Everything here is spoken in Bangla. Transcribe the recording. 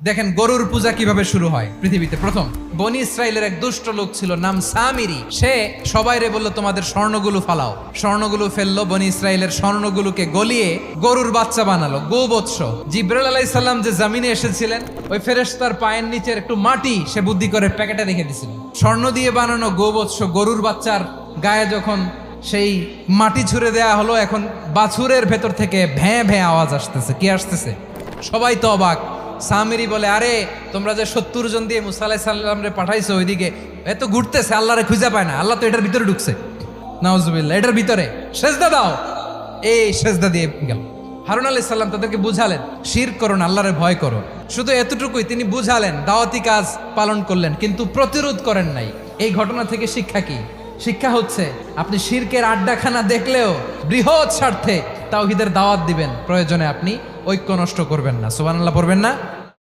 দেখেন গরুর পূজা কিভাবে শুরু হয় পৃথিবীতে প্রথম। বনি ইসরায়েলের এক দুষ্ট লোক ছিল, নাম সামিরি। সে সবাইরে বলল তোমাদের স্বর্ণগুলো ফালাও। স্বর্ণগুলো ফেললো, বনি ইসরায়েলের স্বর্ণগুলোকে গলিয়ে গরুর বাচ্চা বানালো, গোবৎস। জিব্রাইল আলাইহিস সালাম যে জমিনে এসেছিলেন, ওই ফেরেশতার পায়ের নিচের একটু মাটি সে বুদ্ধি করে প্যাকেটে রেখে দিছিল। স্বর্ণ দিয়ে বানানো গোবৎস গরুর বাচ্চার গায়ে যখন সেই মাটি ছুঁড়ে দেয়া হলো, এখন বাছুরের ভেতর থেকে ভ্যাঁ ভ্যাঁ আওয়াজ আসতেছে। কি আসতেছে? সবাই তো অবাক। সামিরি বলে, আরে তোমরা যে 70 জন দিয়ে মুসা আলাইহিস সালাম রে পাঠাইছো ওইদিকে, এত ঘুরতেছে, আল্লাহরে খুঁজে পায় না, আল্লাহ তো এটার ভিতরে ঢুকছে। নাউজুবিল্লাহ, এটার ভিতরে সেজদা দাও। এই সেজদা দিয়ে গেল। হারুন আলাইহিস সালাম তাদেরকে বুঝালেন, শিরক করো না, আল্লাহরে ভয় করো। শুধু এতটুকুই তিনি বুঝালেন, দাওয়াতি কাজ পালন করলেন, কিন্তু প্রতিরোধ করেন নাই। এই ঘটনা থেকে শিক্ষা কি? শিক্ষা হচ্ছে, আপনি শিরকের আড্ডাখানা দেখলেও বৃহৎ স্বার্থে তাওহীদের দাওয়াত দিবেন, প্রয়োজনে আপনি ঐক্য নষ্ট করবেন না। সুবহানাল্লাহ পড়বেন না?